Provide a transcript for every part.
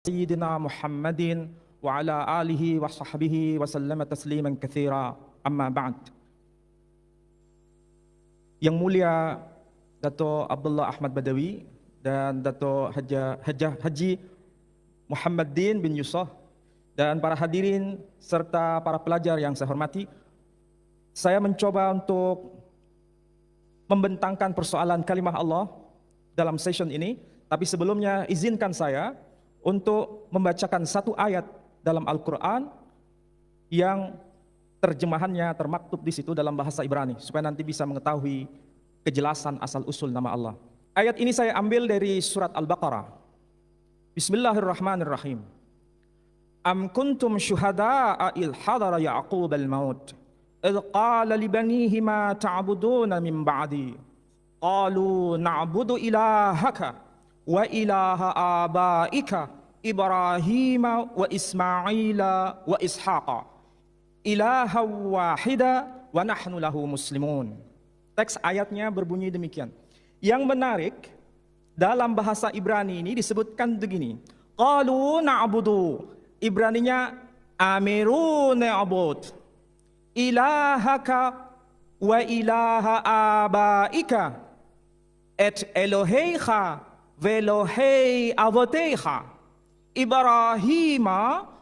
Sayyidina Muhammadin wa ala alihi wa sahbihi wa sallama tasliman katsira, amma ba'd. Yang mulia Dato' Abdullah Ahmad Badawi dan Dato' Haji Muhammaddin bin Yusuf dan para hadirin serta para pelajar yang saya hormati, saya mencoba untuk membentangkan persoalan kalimah Allah dalam session ini, tapi sebelumnya izinkan saya untuk membacakan satu ayat dalam Al-Quran yang terjemahannya termaktub di situ dalam bahasa Ibrani, supaya nanti bisa mengetahui kejelasan asal-usul nama Allah. Ayat ini saya ambil dari surat Al-Baqarah. Bismillahirrahmanirrahim. Am kuntum syuhada'a il hadara Ya'qub al-maut idh qala li banihi ma ta'buduna min ba'di qalu na'budu ilahaka wa ilaha abaika Ibrahim wa Ismaila wa Ishaqa ilaha wahida wa nahnu lahu muslimun. Teks ayatnya berbunyi demikian. Yang menarik, dalam bahasa Ibrani ini disebutkan begini. Qalu na'budu, Ibraninya amiru na'bud ilahaka wa ilaha abaika et eloheiha velohei avoteha Ibrahim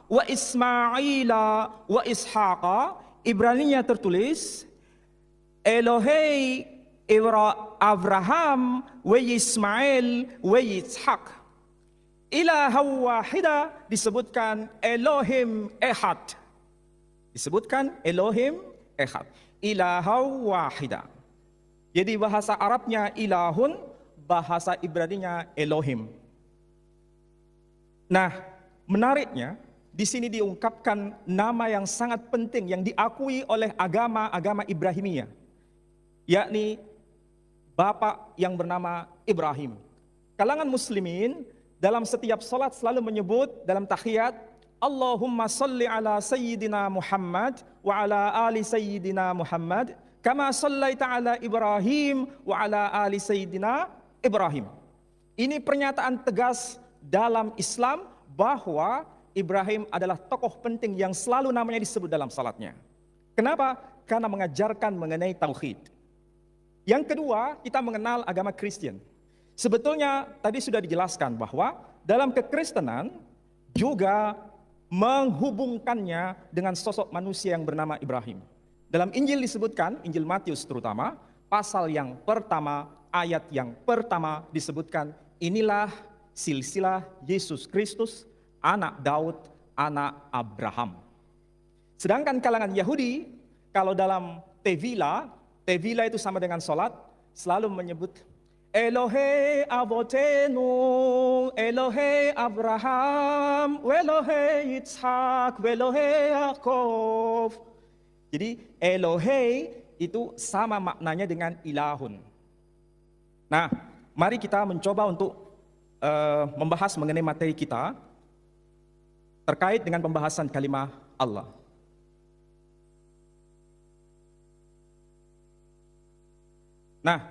wa Ismaila wa Ishaqa. Ibraninya tertulis Elohei Abraham wa Ismail wa Ishaq. Ilaha wahida disebutkan Elohim Ehad. Disebutkan Elohim Ehad. Ilaha wahida. Jadi bahasa Arabnya ilahun, bahasa Ibraninya Elohim. Nah, menariknya di sini diungkapkan nama yang sangat penting yang diakui oleh agama Ibrahimiyah, yakni Bapak yang bernama Ibrahim. Kalangan muslimin dalam setiap salat selalu menyebut dalam tahiyat, Allahumma salli ala Sayyidina Muhammad wa ala ali Sayyidina Muhammad kama sallaita ala Ibrahim wa ala ali Sayyidina Ibrahim. Ini pernyataan tegas dalam Islam bahwa Ibrahim adalah tokoh penting yang selalu namanya disebut dalam salatnya. Kenapa? Karena mengajarkan mengenai tauhid. Yang kedua, kita mengenal agama Kristen. Sebetulnya tadi sudah dijelaskan bahwa dalam kekristenan juga menghubungkannya dengan sosok manusia yang bernama Ibrahim. Dalam Injil disebutkan, Injil Matius terutama, pasal yang pertama, ayat yang pertama disebutkan, inilah silsilah Yesus Kristus, anak Daud, anak Abraham. Sedangkan kalangan Yahudi, kalau dalam Tevila itu sama dengan sholat, selalu menyebut Elohe Avotenu, Elohe Abraham, Elohe Yitzhak, Elohe Yaakov. Jadi Elohe itu sama maknanya dengan ilahun. Nah, mari kita mencoba untuk membahas mengenai materi kita terkait dengan pembahasan kalimah Allah. Nah,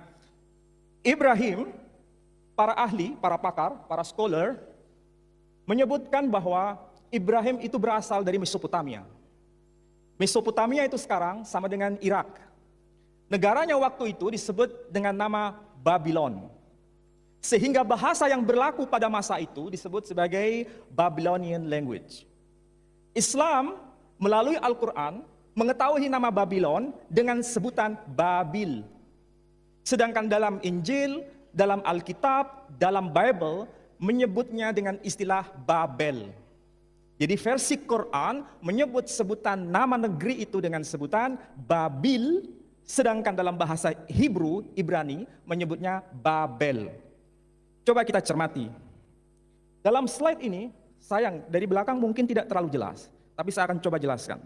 Ibrahim, para ahli, para pakar, para scholar menyebutkan bahwa Ibrahim itu berasal dari Mesopotamia. Mesopotamia itu sekarang sama dengan Irak. Negaranya waktu itu disebut dengan nama Babylon. Sehingga bahasa yang berlaku pada masa itu disebut sebagai Babylonian language. Islam melalui Al-Quran mengetahui nama Babylon dengan sebutan Babil. Sedangkan dalam Injil, dalam Alkitab, dalam Bible menyebutnya dengan istilah Babel. Jadi versi Quran menyebut sebutan nama negeri itu dengan sebutan Babil, sedangkan dalam bahasa Hebrew, Ibrani menyebutnya Babel. Coba kita cermati. Dalam slide ini, sayang dari belakang mungkin tidak terlalu jelas, tapi saya akan coba jelaskan.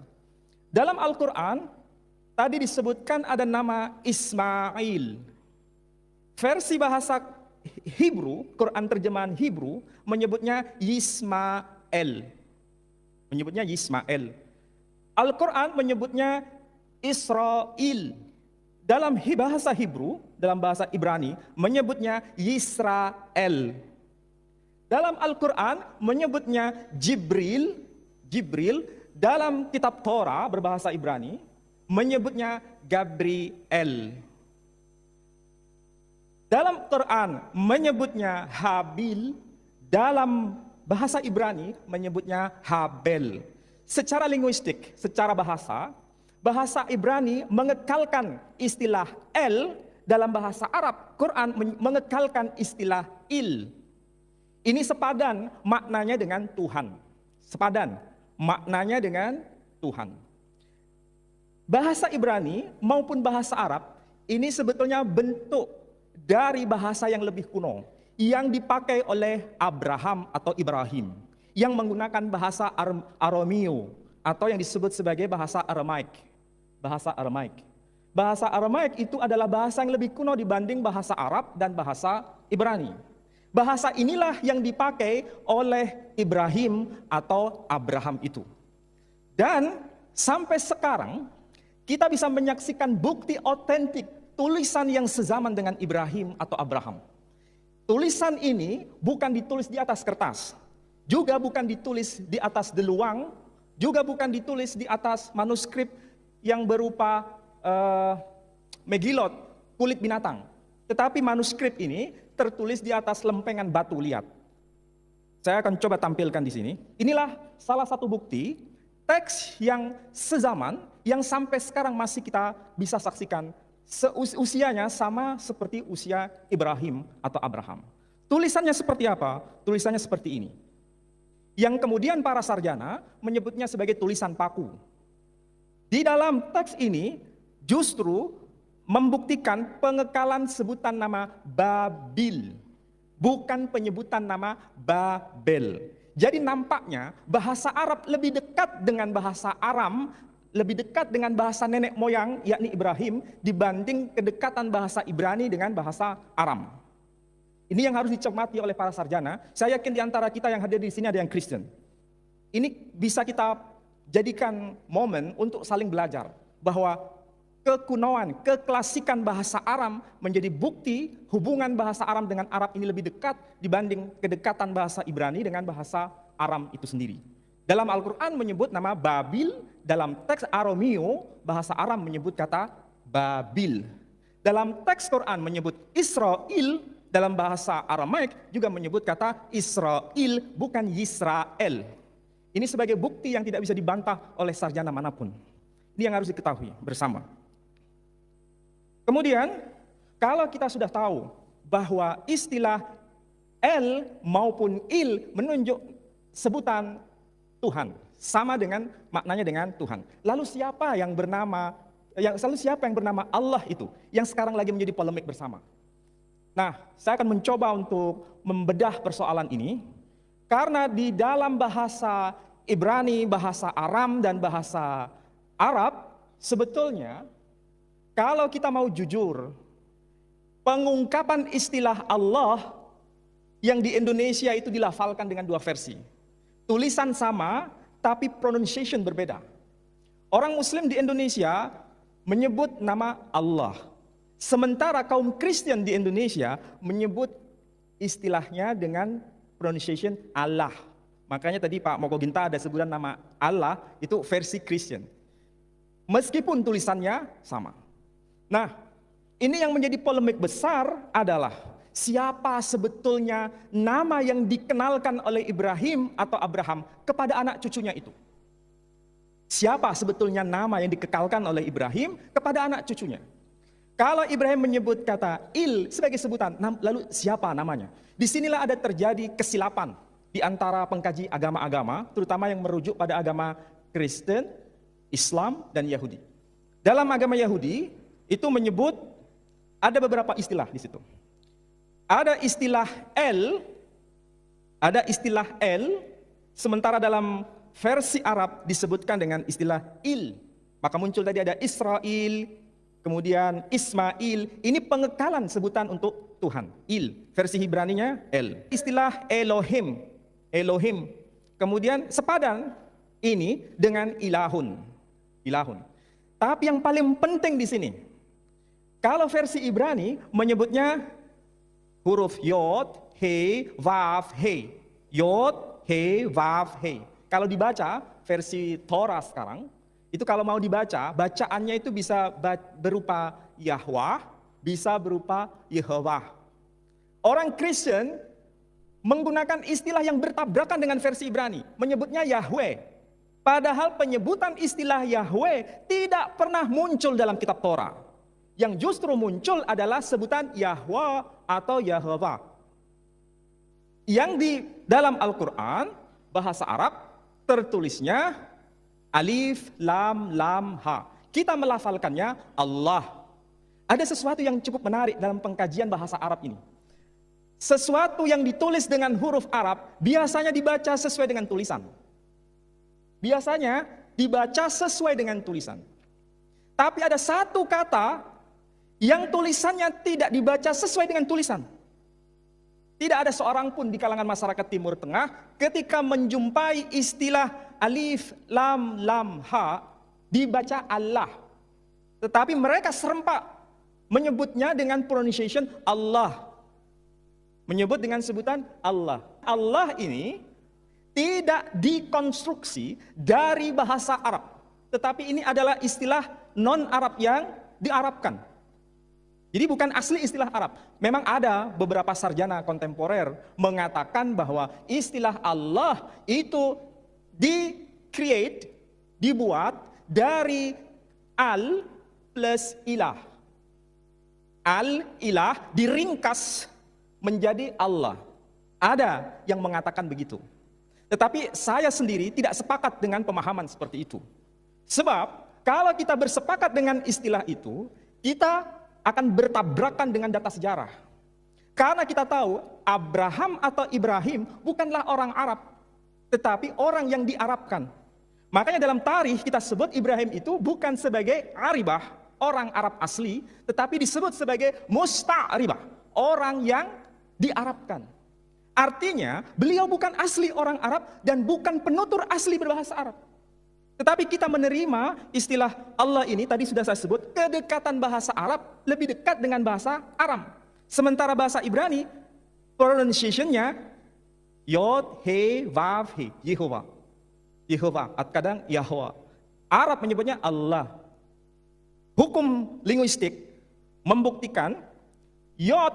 Dalam Al-Quran, tadi disebutkan ada nama Ismail. Versi bahasa Hebrew, Quran terjemahan Hebrew, menyebutnya Yismael. Menyebutnya Yismael. Al-Quran menyebutnya Israel. Dalam bahasa Hebrew, dalam bahasa Ibrani, menyebutnya Yisrael. Dalam Al-Quran menyebutnya Jibril. Dalam kitab Torah berbahasa Ibrani menyebutnya Gabriel. Dalam Quran menyebutnya Habil. Dalam bahasa Ibrani menyebutnya Habel. Secara linguistik, secara bahasa Ibrani mengekalkan istilah El. Dalam bahasa Arab, Quran mengekalkan istilah Il. Ini sepadan maknanya dengan Tuhan. Sepadan maknanya dengan Tuhan. Bahasa Ibrani maupun bahasa Arab ini sebetulnya bentuk dari bahasa yang lebih kuno yang dipakai oleh Abraham atau Ibrahim yang menggunakan bahasa Arameo atau yang disebut sebagai bahasa Aramaik. Bahasa Aramaik. Bahasa Aramaik itu adalah bahasa yang lebih kuno dibanding bahasa Arab dan bahasa Ibrani. Bahasa inilah yang dipakai oleh Ibrahim atau Abraham itu. Dan sampai sekarang kita bisa menyaksikan bukti otentik tulisan yang sezaman dengan Ibrahim atau Abraham. Tulisan ini bukan ditulis di atas kertas, juga bukan ditulis di atas deluang, juga bukan ditulis di atas manuskrip yang berupa megilot, kulit binatang. Tetapi manuskrip ini tertulis di atas lempengan batu, lihat. Saya akan coba tampilkan di sini. Inilah salah satu bukti teks yang sezaman yang sampai sekarang masih kita bisa saksikan. Usianya sama seperti usia Ibrahim atau Abraham. Tulisannya seperti apa? Tulisannya seperti ini. Yang kemudian para sarjana menyebutnya sebagai tulisan paku. Di dalam teks ini justru membuktikan pengekalan sebutan nama Babil, bukan penyebutan nama Babel. Jadi nampaknya bahasa Arab lebih dekat dengan bahasa Aram, lebih dekat dengan bahasa nenek moyang yakni Ibrahim dibanding kedekatan bahasa Ibrani dengan bahasa Aram. Ini yang harus dicermati oleh para sarjana. Saya yakin di antara kita yang hadir di sini ada yang Kristen. Ini bisa kita jadikan momen untuk saling belajar bahwa kekunoan, keklasikan bahasa Aram menjadi bukti hubungan bahasa Aram dengan Arab ini lebih dekat dibanding kedekatan bahasa Ibrani dengan bahasa Aram itu sendiri. Dalam Al-Quran menyebut nama Babil, dalam teks Arameo, bahasa Aram menyebut kata Babil. Dalam teks Quran menyebut Israel, dalam bahasa Aramaik juga menyebut kata Israel, bukan Yisrael. Ini sebagai bukti yang tidak bisa dibantah oleh sarjana manapun. Ini yang harus diketahui bersama. Kemudian, kalau kita sudah tahu bahwa istilah El maupun Il menunjuk sebutan Tuhan, sama dengan maknanya dengan Tuhan. Lalu siapa yang bernama Allah itu, yang sekarang lagi menjadi polemik bersama? Nah, saya akan mencoba untuk membedah persoalan ini, karena di dalam bahasa Ibrani, bahasa Aram, dan bahasa Arab, sebetulnya kalau kita mau jujur, pengungkapan istilah Allah yang di Indonesia itu dilafalkan dengan dua versi. Tulisan sama, tapi pronunciation berbeda. Orang Muslim di Indonesia menyebut nama Allah. Sementara kaum Kristen di Indonesia menyebut istilahnya dengan pronunciation Allah. Makanya tadi Pak Moko Ginta ada sebutan nama Allah, itu versi Kristen. Meskipun tulisannya sama. Nah, ini yang menjadi polemik besar adalah siapa sebetulnya nama yang dikenalkan oleh Ibrahim atau Abraham kepada anak cucunya itu. Siapa sebetulnya nama yang dikekalkan oleh Ibrahim kepada anak cucunya. Kalau Ibrahim menyebut kata Il sebagai sebutan, lalu siapa namanya? Disinilah ada terjadi kesilapan di antara pengkaji agama-agama, terutama yang merujuk pada agama Kristen, Islam, dan Yahudi. Dalam agama Yahudi, itu menyebut ada beberapa istilah di situ. Ada istilah El, sementara dalam versi Arab disebutkan dengan istilah Il. Maka muncul tadi ada Israel, kemudian Ismail. Ini pengekalan sebutan untuk Tuhan, Il. Versi Ibraninya El. Istilah Elohim. Kemudian sepadan ini dengan Ilahun. Tapi yang paling penting di sini, kalau versi Ibrani menyebutnya huruf Yod, He, Vav, He. Yod, He, Vav, He. Kalau dibaca versi Torah sekarang, itu kalau mau dibaca, bacaannya itu bisa berupa Yahweh, bisa berupa Yehovah. Orang Kristen menggunakan istilah yang bertabrakan dengan versi Ibrani, menyebutnya Yahweh. Padahal penyebutan istilah Yahweh tidak pernah muncul dalam kitab Torah. Yang justru muncul adalah sebutan Yahweh atau Yehovah. Yang di dalam Al-Quran, bahasa Arab, tertulisnya Alif, Lam, Lam, Ha. Kita melafalkannya Allah. Ada sesuatu yang cukup menarik dalam pengkajian bahasa Arab ini. Sesuatu yang ditulis dengan huruf Arab biasanya dibaca sesuai dengan tulisan. Biasanya dibaca sesuai dengan tulisan. Tapi ada satu kata yang tulisannya tidak dibaca sesuai dengan tulisan. Tidak ada seorang pun di kalangan masyarakat Timur Tengah ketika menjumpai istilah Alif, Lam, Lam, Ha dibaca Allah. Tetapi mereka serempak menyebutnya dengan pronunciation Allah. Menyebut dengan sebutan Allah. Allah ini tidak dikonstruksi dari bahasa Arab. Tetapi ini adalah istilah non-Arab yang diarabkan. Jadi bukan asli istilah Arab. Memang ada beberapa sarjana kontemporer mengatakan bahwa istilah Allah itu dibuat dari al plus ilah. Al-ilah diringkas menjadi Allah. Ada yang mengatakan begitu. Tetapi saya sendiri tidak sepakat dengan pemahaman seperti itu. Sebab kalau kita bersepakat dengan istilah itu, kita akan bertabrakan dengan data sejarah. Karena kita tahu Abraham atau Ibrahim bukanlah orang Arab, tetapi orang yang diarabkan. Makanya dalam tarikh kita sebut Ibrahim itu bukan sebagai aribah, orang Arab asli, tetapi disebut sebagai musta'ribah, orang yang diarabkan. Artinya beliau bukan asli orang Arab dan bukan penutur asli berbahasa Arab. Tetapi kita menerima istilah Allah ini, tadi sudah saya sebut, kedekatan bahasa Arab lebih dekat dengan bahasa Aram. Sementara bahasa Ibrani, pronunciation-nya Yod, He, Vav, He, Yehovah. Yehovah, kadang Yahweh. Arab menyebutnya Allah. Hukum linguistik membuktikan Yod,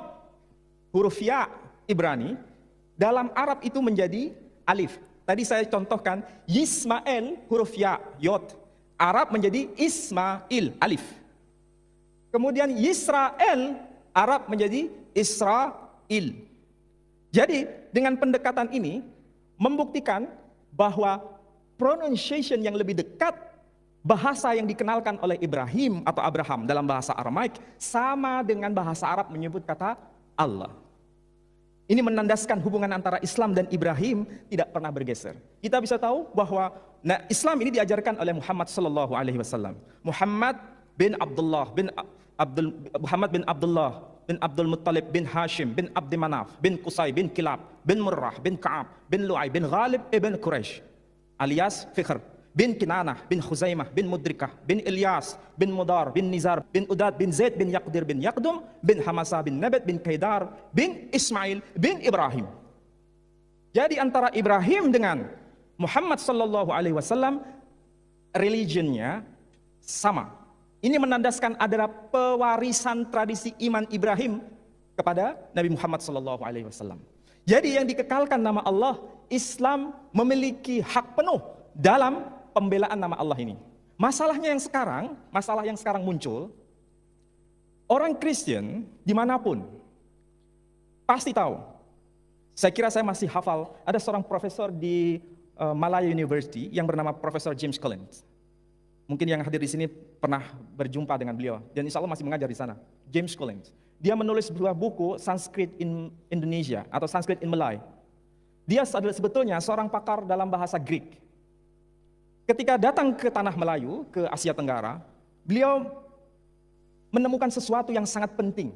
huruf Ya Ibrani, dalam Arab itu menjadi alif. Tadi saya contohkan, Yismael, huruf Ya, Yod. Arab menjadi Ismail, alif. Kemudian Yisrael, Arab menjadi Israel. Jadi dengan pendekatan ini membuktikan bahwa pronunciation yang lebih dekat bahasa yang dikenalkan oleh Ibrahim atau Abraham dalam bahasa Aramaik sama dengan bahasa Arab menyebut kata Allah. Ini menandaskan hubungan antara Islam dan Ibrahim tidak pernah bergeser. Kita bisa tahu bahwa Islam ini diajarkan oleh Muhammad sallallahu alaihi wasallam. Muhammad bin Abdullah bin Abdul Muttalib bin Hashim bin Abdi Manaf bin Qusay bin Kilab bin Murrah bin Ka'ab bin Lu'ay bin Ghalib ibn Quraisy alias Fikhr bin Kinanah bin Khuzaimah bin Mudrikah bin Ilyas bin Mudar bin Nizar bin Udad bin Zaid bin Yaqdir bin Yaqdum bin Hamasa bin Nabat bin Kaidar bin Ismail bin Ibrahim. Jadi antara Ibrahim dengan Muhammad sallallahu alaihi wasallam religionnya sama. Ini menandaskan ada pewarisan tradisi iman Ibrahim kepada Nabi Muhammad sallallahu alaihi wasallam. Jadi yang dikekalkan nama Allah, Islam memiliki hak penuh dalam pembelaan nama Allah ini. Masalah yang sekarang muncul, orang Kristen dimanapun pasti tahu. Saya kira saya masih hafal, ada seorang profesor di Malaya University yang bernama Profesor James Collins. Mungkin yang hadir di sini pernah berjumpa dengan beliau, dan insya Allah masih mengajar di sana. James Collins. Dia menulis sebuah buku Sanskrit in Indonesia atau Sanskrit in Malay. Dia sebetulnya seorang pakar dalam bahasa Greek. Ketika datang ke tanah Melayu, ke Asia Tenggara, beliau menemukan sesuatu yang sangat penting.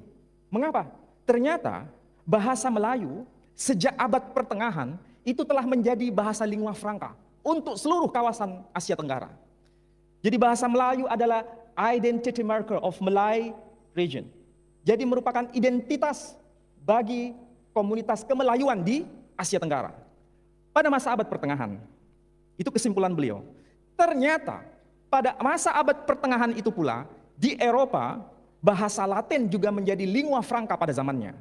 Mengapa? Ternyata bahasa Melayu sejak abad pertengahan itu telah menjadi bahasa lingua franca untuk seluruh kawasan Asia Tenggara. Jadi bahasa Melayu adalah identity marker of Malay region. Jadi merupakan identitas bagi komunitas kemelayuan di Asia Tenggara. pada masa abad pertengahan. Itu kesimpulan beliau. Ternyata pada masa abad pertengahan itu pula, di Eropa, bahasa Latin juga menjadi lingua franca pada zamannya.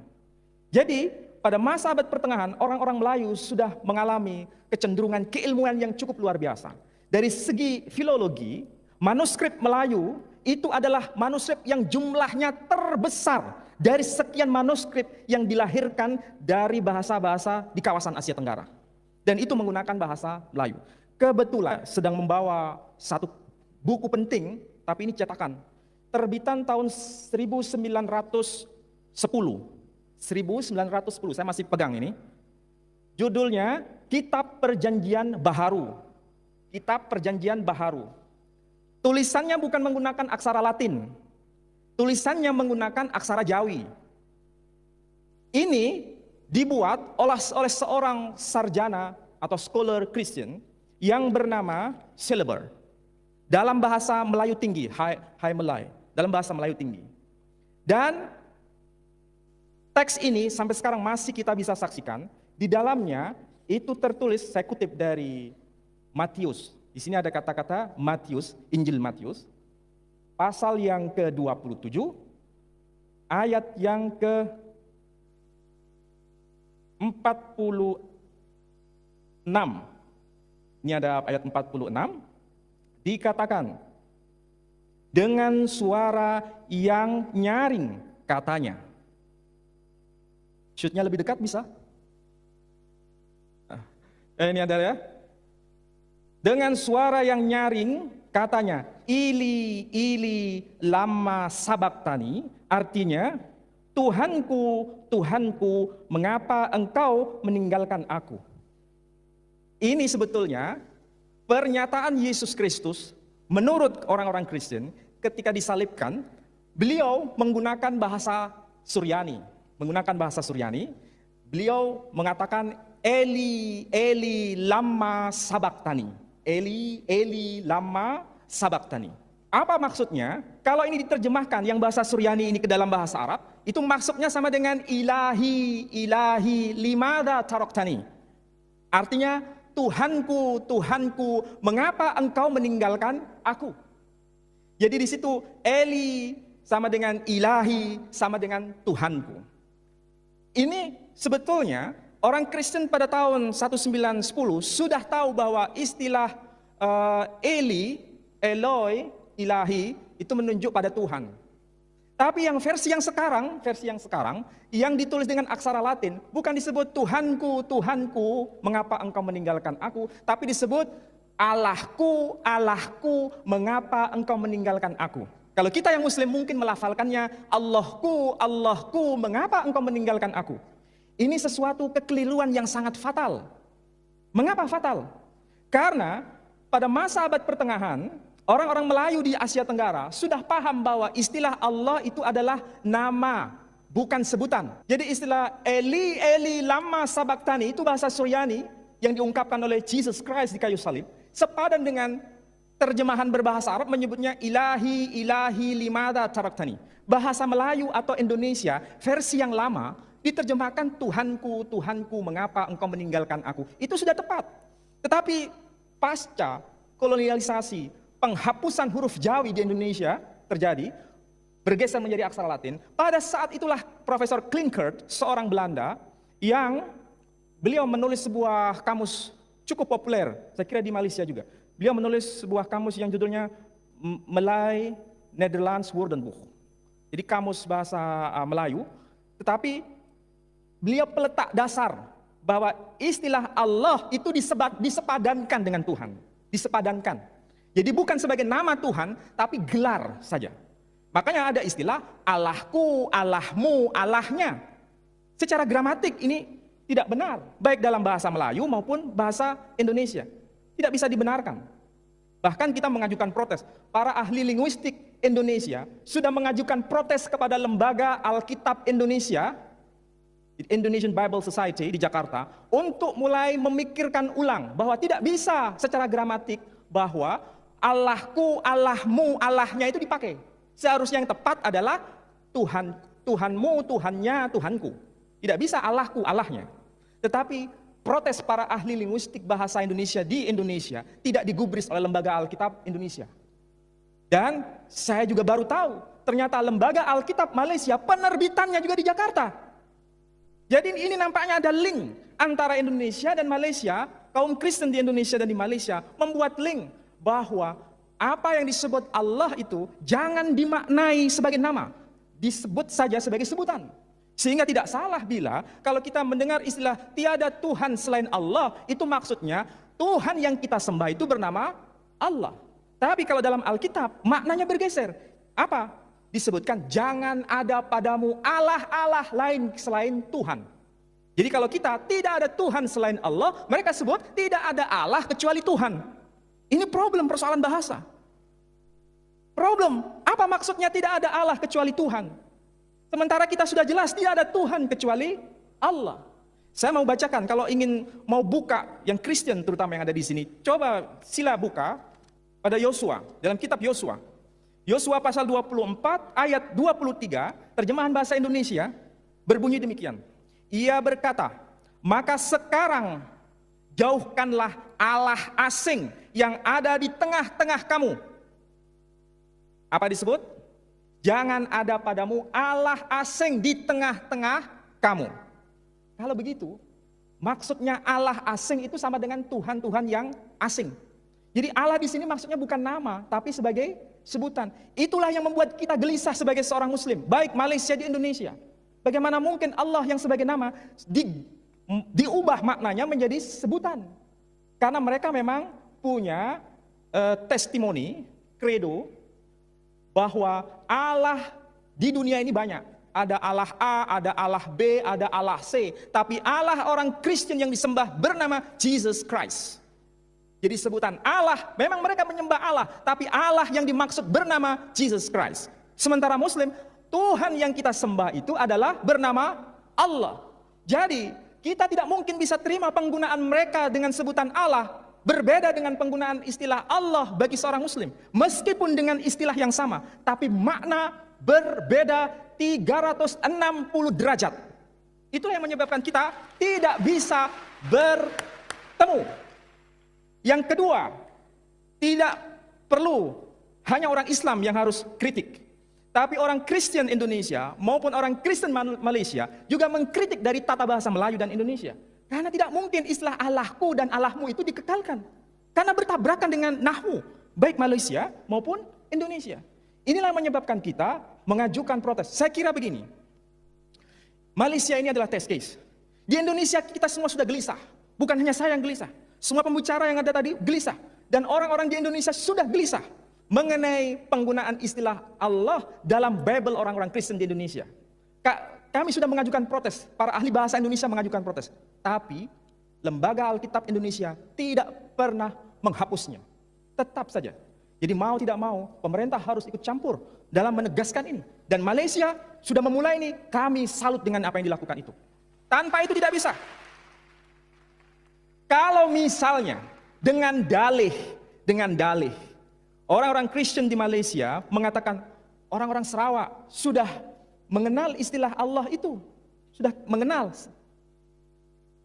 Jadi, pada masa abad pertengahan, orang-orang Melayu sudah mengalami kecenderungan keilmuan yang cukup luar biasa. Dari segi filologi, manuskrip Melayu itu adalah manuskrip yang jumlahnya terbesar dari sekian manuskrip yang dilahirkan dari bahasa-bahasa di kawasan Asia Tenggara. Dan itu menggunakan bahasa Melayu. Kebetulan sedang membawa satu buku penting, tapi ini cetakan. Terbitan tahun 1910. 1910, saya masih pegang ini. Judulnya Kitab Perjanjian Baharu. Kitab Perjanjian Baharu. Tulisannya bukan menggunakan aksara Latin. Tulisannya menggunakan aksara Jawi. Ini dibuat oleh seorang sarjana atau scholar Kristen yang bernama Celeber. Dalam bahasa Melayu tinggi, Hai Melay, dalam bahasa Melayu tinggi. Dan teks ini sampai sekarang masih kita bisa saksikan. Di dalamnya itu tertulis, saya kutip dari Matius. Di sini ada kata-kata Matius, Injil Matius, pasal yang ke-27, ayat yang ke-46. Ini ada ayat 46, dikatakan, dengan suara yang nyaring katanya. Shootnya lebih dekat bisa? Ini ada ya. Dengan suara yang nyaring katanya, Ili, Ili, lama sabaktani, artinya, Tuhanku, Tuhanku, mengapa engkau meninggalkan aku? Ini sebetulnya pernyataan Yesus Kristus menurut orang-orang Kristen ketika disalibkan, beliau menggunakan bahasa Suryani. Beliau mengatakan, Eli, Eli, lama sabaktani. Eli, Eli, lama sabaktani. Apa maksudnya? Kalau ini diterjemahkan yang bahasa Suryani ini ke dalam bahasa Arab, itu maksudnya sama dengan ilahi, ilahi, limada taroktani. Artinya, Tuhanku, Tuhanku, mengapa engkau meninggalkan aku? Jadi di situ Eli sama dengan ilahi, sama dengan Tuhanku. Ini sebetulnya orang Kristen pada tahun 1910 sudah tahu bahwa istilah Eli, Eloi, ilahi itu menunjuk pada Tuhan. Tapi yang versi yang sekarang yang ditulis dengan aksara Latin bukan disebut Tuhanku, Tuhanku, mengapa engkau meninggalkan aku, tapi disebut Allahku, Allahku, mengapa engkau meninggalkan aku. Kalau kita yang Muslim mungkin melafalkannya Allahku, Allahku, mengapa engkau meninggalkan aku. Ini sesuatu kekeliruan yang sangat fatal. Mengapa fatal? Karena pada masa abad pertengahan, orang-orang Melayu di Asia Tenggara sudah paham bahwa istilah Allah itu adalah nama, bukan sebutan. Jadi istilah Eli, Eli, lama sabaktani itu bahasa Suryani yang diungkapkan oleh Jesus Christ di kayu salib. Sepadan dengan terjemahan berbahasa Arab menyebutnya ilahi, ilahi, limada taraktani. Bahasa Melayu atau Indonesia versi yang lama diterjemahkan Tuhanku, Tuhanku, mengapa engkau meninggalkan aku. Itu sudah tepat. Tetapi pasca kolonialisasi, penghapusan huruf Jawi di Indonesia terjadi, bergeser menjadi aksara Latin. Pada saat itulah Profesor Klinkert, seorang Belanda, yang beliau menulis sebuah kamus cukup populer, saya kira di Malaysia juga. Beliau menulis sebuah kamus yang judulnya Malay Nederlands Woordenboek. Jadi kamus bahasa Melayu, tetapi beliau peletak dasar bahwa istilah Allah itu disepadankan dengan Tuhan. Disepadankan. Jadi bukan sebagai nama Tuhan, tapi gelar saja. Makanya ada istilah Allahku, Allahmu, Allahnya. Secara gramatik ini tidak benar, baik dalam bahasa Melayu maupun bahasa Indonesia. Tidak bisa dibenarkan. Bahkan kita mengajukan protes. Para ahli linguistik Indonesia sudah mengajukan protes kepada Lembaga Alkitab Indonesia, Indonesian Bible Society di Jakarta, untuk mulai memikirkan ulang bahwa tidak bisa secara gramatik bahwa Allahku, Allahmu, Allahnya itu dipakai. Seharusnya yang tepat adalah Tuhan, Tuhanmu, Tuhannya, Tuhanku. Tidak bisa Allahku, Allahnya. Tetapi protes para ahli linguistik bahasa Indonesia di Indonesia tidak digubris oleh Lembaga Alkitab Indonesia. Dan saya juga baru tahu, ternyata Lembaga Alkitab Malaysia penerbitannya juga di Jakarta. Jadi ini nampaknya ada link antara Indonesia dan Malaysia, kaum Kristen di Indonesia dan di Malaysia membuat link bahwa apa yang disebut Allah itu jangan dimaknai sebagai nama, disebut saja sebagai sebutan. Sehingga tidak salah bila kalau kita mendengar istilah tiada Tuhan selain Allah, itu maksudnya Tuhan yang kita sembah itu bernama Allah. Tapi kalau dalam Alkitab maknanya bergeser. Apa? Disebutkan jangan ada padamu Allah-Allah lain selain Tuhan. Jadi kalau kita tidak ada Tuhan selain Allah, mereka sebut tidak ada Allah kecuali Tuhan. Ini problem persoalan bahasa. Problem, apa maksudnya tidak ada Allah kecuali Tuhan? Sementara kita sudah jelas tidak ada Tuhan kecuali Allah. Saya mau bacakan, kalau mau buka yang Kristen terutama yang ada di sini, coba sila buka pada Yosua, dalam kitab Yosua. Yosua pasal 24 ayat 23, terjemahan bahasa Indonesia berbunyi demikian. Ia berkata, maka sekarang jauhkanlah Allah asing yang ada di tengah-tengah kamu. Apa disebut? Jangan ada padamu Allah asing di tengah-tengah kamu. Kalau begitu, maksudnya Allah asing itu sama dengan Tuhan-Tuhan yang asing. Jadi Allah di sini maksudnya bukan nama, tapi sebagai sebutan. Itulah yang membuat kita gelisah sebagai seorang Muslim, baik Malaysia di Indonesia. Bagaimana mungkin Allah yang sebagai nama diubah maknanya menjadi sebutan? Karena mereka memang punya testimoni, credo, bahwa Allah di dunia ini banyak. Ada Allah A, ada Allah B, ada Allah C. Tapi Allah orang Kristen yang disembah bernama Jesus Christ. Jadi sebutan Allah, memang mereka menyembah Allah. Tapi Allah yang dimaksud bernama Jesus Christ. Sementara Muslim, Tuhan yang kita sembah itu adalah bernama Allah. Jadi kita tidak mungkin bisa terima penggunaan mereka dengan sebutan Allah berbeda dengan penggunaan istilah Allah bagi seorang Muslim. Meskipun dengan istilah yang sama, tapi makna berbeda 360 derajat. Itu yang menyebabkan kita tidak bisa bertemu. Yang kedua, tidak perlu hanya orang Islam yang harus kritik. Tapi orang Kristen Indonesia maupun orang Kristen Malaysia juga mengkritik dari tata bahasa Melayu dan Indonesia. Karena tidak mungkin istilah Allahku dan Allahmu itu dikekalkan. Karena bertabrakan dengan nahwu, baik Malaysia maupun Indonesia. Inilah yang menyebabkan kita mengajukan protes. Saya kira begini, Malaysia ini adalah test case. Di Indonesia kita semua sudah gelisah. Bukan hanya saya yang gelisah. Semua pembicara yang ada tadi gelisah. Dan orang-orang di Indonesia sudah gelisah mengenai penggunaan istilah Allah dalam Bible orang-orang Kristen di Indonesia. Kami sudah mengajukan protes, para ahli bahasa Indonesia mengajukan protes. Tapi Lembaga Alkitab Indonesia tidak pernah menghapusnya. Tetap saja. Jadi mau tidak mau, pemerintah harus ikut campur dalam menegaskan ini. Dan Malaysia sudah memulai ini, kami salut dengan apa yang dilakukan itu. Tanpa itu tidak bisa. Kalau misalnya dengan dalih, orang-orang Kristen di Malaysia mengatakan orang-orang Sarawak sudah mengenal istilah Allah itu, sudah mengenal.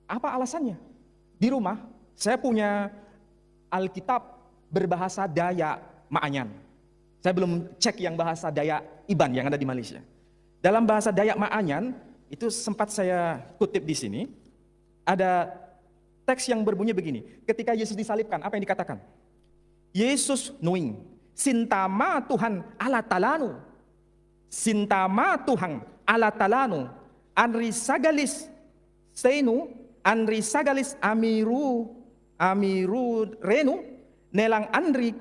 Apa alasannya? Di rumah saya punya Alkitab berbahasa Dayak Maanyan. Saya belum cek yang bahasa Dayak Iban yang ada di Malaysia. Dalam bahasa Dayak Maanyan itu sempat saya kutip di sini. Ada teks yang berbunyi begini. Ketika Yesus disalibkan, apa yang dikatakan? Yesus nuing, sintama Tuhan Allah talanu. Sintama Tuhan Allah talanu anri sagalis seinu anri sagalis amiru renu nelang anri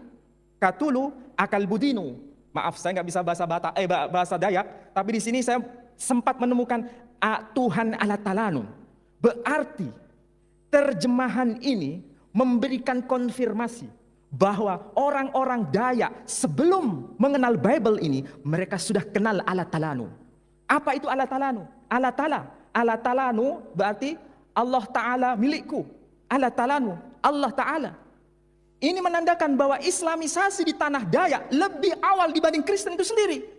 katulu akal budinu. Maaf saya nggak bisa bahasa Dayak, tapi di sini saya sempat menemukan Tuhan Allah talanu. Berarti terjemahan ini memberikan konfirmasi bahwa orang-orang Dayak sebelum mengenal Bible ini, mereka sudah kenal Allah Talanu. Apa itu Allah Talanu? Allah Talanu berarti Allah Ta'ala milikku. Allah Talanu, Allah Ta'ala. Ini menandakan bahwa Islamisasi di tanah Dayak lebih awal dibanding Kristen itu sendiri.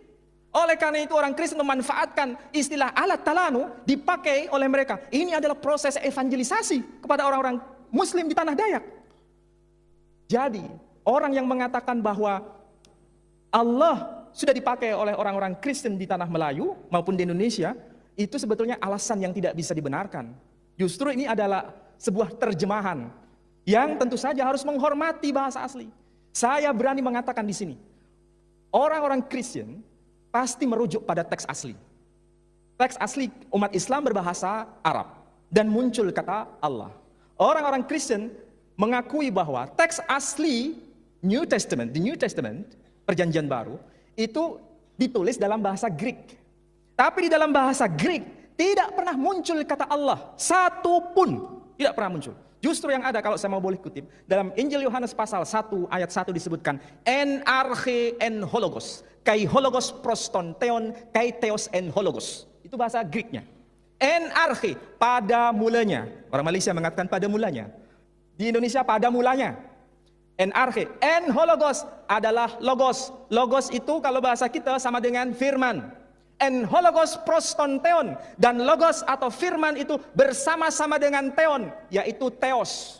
Oleh karena itu orang Kristen memanfaatkan istilah alat talanu dipakai oleh mereka. Ini adalah proses evangelisasi kepada orang-orang Muslim di tanah Dayak. Jadi orang yang mengatakan bahwa Allah sudah dipakai oleh orang-orang Kristen di tanah Melayu maupun di Indonesia, itu sebetulnya alasan yang tidak bisa dibenarkan. Justru ini adalah sebuah terjemahan yang tentu saja harus menghormati bahasa asli. Saya berani mengatakan di sini, orang-orang Kristen pasti merujuk pada teks asli. Teks asli umat Islam berbahasa Arab dan muncul kata Allah. Orang-orang Kristen mengakui bahwa teks asli New Testament, the New Testament, Perjanjian Baru, itu ditulis dalam bahasa Greek. Tapi di dalam bahasa Greek tidak pernah muncul kata Allah, satu pun tidak pernah muncul. Justru yang ada, kalau saya mau boleh kutip, dalam Injil Yohanes pasal 1 ayat 1 disebutkan en arche en hologos, kai hologos proston theon, kai theos en hologos. Itu bahasa Greeknya. En arche, pada mulanya. Orang Malaysia mengatakan pada mulanya. Di Indonesia pada mulanya. En arche, en hologos adalah logos. Logos itu kalau bahasa kita sama dengan firman. En hologos proston theon, dan logos atau firman itu bersama-sama dengan theon, yaitu theos.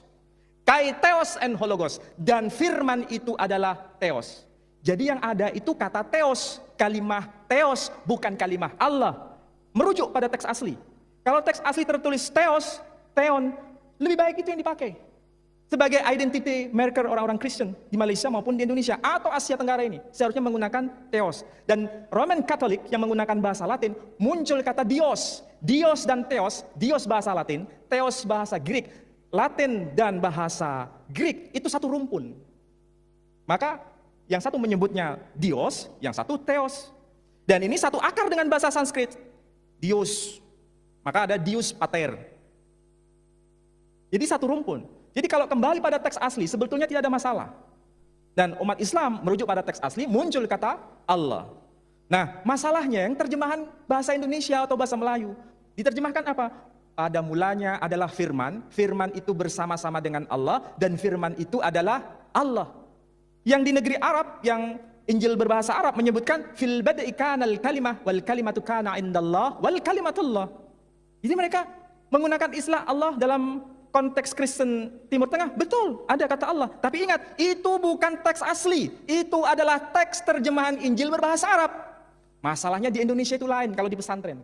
Kai theos en hologos, dan firman itu adalah theos. Jadi yang ada itu kata theos, kalimah theos, bukan kalimah Allah. Merujuk pada teks asli. Kalau teks asli tertulis theos, theon, lebih baik itu yang dipakai sebagai identity marker orang-orang Kristen di Malaysia maupun di Indonesia atau Asia Tenggara ini. Seharusnya menggunakan theos. Dan Roman Katolik yang menggunakan bahasa Latin, muncul kata dios. Dios dan theos, dios bahasa Latin, theos bahasa Greek. Latin dan bahasa Greek itu satu rumpun. Maka yang satu menyebutnya dios, yang satu theos. Dan ini satu akar dengan bahasa Sanskrit, dios. Maka ada dius pater. Jadi satu rumpun. Jadi kalau kembali pada teks asli, sebetulnya tidak ada masalah. Dan umat Islam merujuk pada teks asli, muncul kata Allah. Nah, masalahnya yang terjemahan bahasa Indonesia atau bahasa Melayu, diterjemahkan apa? Pada mulanya adalah firman, firman itu bersama-sama dengan Allah, dan firman itu adalah Allah. Yang di negeri Arab, yang Injil berbahasa Arab menyebutkan, fil bad'i kanal kalimah, wal kalimatu kana indallah, wal kalimatullah. Jadi mereka menggunakan istilah Allah dalam konteks Kristen Timur Tengah, betul, ada kata Allah. Tapi ingat, itu bukan teks asli. Itu adalah teks terjemahan Injil berbahasa Arab. Masalahnya di Indonesia itu lain, kalau di pesantren.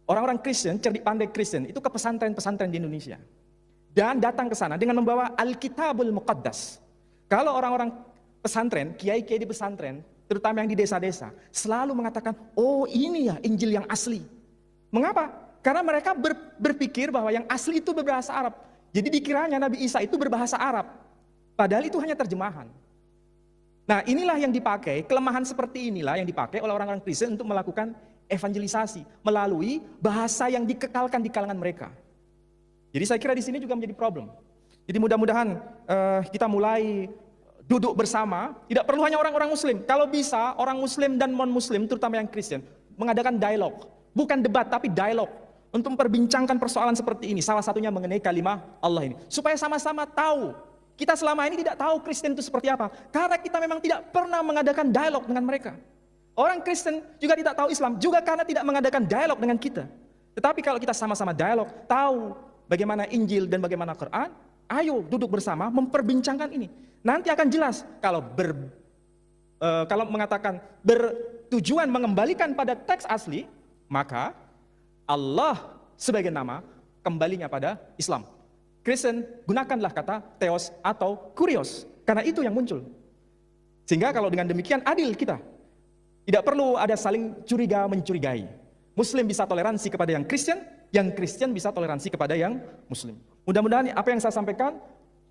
Orang-orang Kristen, cerdik pandai Kristen, itu ke pesantren-pesantren di Indonesia. Dan datang ke sana dengan membawa Alkitabul Muqaddas. Kalau orang-orang pesantren, kiai-kiai di pesantren, terutama yang di desa-desa, selalu mengatakan, oh ini ya Injil yang asli. Mengapa? Karena mereka berpikir bahwa yang asli itu berbahasa Arab. Jadi dikiranya Nabi Isa itu berbahasa Arab. Padahal itu hanya terjemahan. Nah, inilah yang dipakai, kelemahan seperti inilah yang dipakai oleh orang-orang Kristen untuk melakukan evangelisasi melalui bahasa yang dikekalkan di kalangan mereka. Jadi saya kira di sini juga menjadi problem. Jadi mudah-mudahan kita mulai duduk bersama, tidak perlu hanya orang-orang Muslim. Kalau bisa orang Muslim dan non-Muslim, terutama yang Kristen, mengadakan dialog. Bukan debat, tapi dialog. Untuk memperbincangkan persoalan seperti ini, salah satunya mengenai kalimah Allah ini, supaya sama-sama tahu. Kita selama ini tidak tahu Kristen itu seperti apa, karena kita memang tidak pernah mengadakan dialog dengan mereka. Orang Kristen juga tidak tahu Islam, juga karena tidak mengadakan dialog dengan kita. Tetapi kalau kita sama-sama dialog, tahu bagaimana Injil dan bagaimana Quran, ayo duduk bersama memperbincangkan ini. Nanti akan jelas kalau mengatakan bertujuan mengembalikan pada teks asli, maka Allah sebagai nama kembalinya pada Islam. Kristen, gunakanlah kata theos atau kurios, karena itu yang muncul. Sehingga kalau dengan demikian adil kita. Tidak perlu ada saling curiga mencurigai. Muslim bisa toleransi kepada yang Kristen bisa toleransi kepada yang Muslim. Mudah-mudahan apa yang saya sampaikan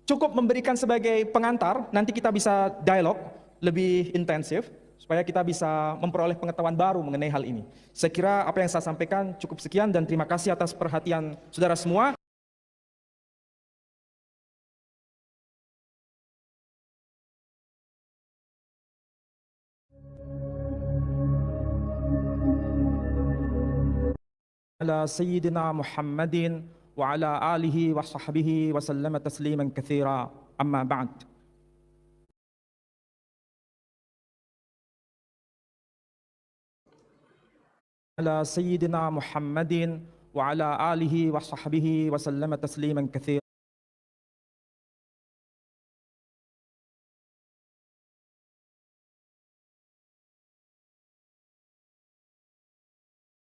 cukup memberikan sebagai pengantar, nanti kita bisa dialog lebih intensif, supaya kita bisa memperoleh pengetahuan baru mengenai hal ini. Saya kira apa yang saya sampaikan cukup sekian dan terima kasih atas perhatian saudara semua. Ala Sayyidina Muhammadin wa ala alihi wa sahbihi wa sallama tasliman katsira, amma ba'd. على سيدنا محمد وعلى آله وصحبه وسلم تسليما كثيرا.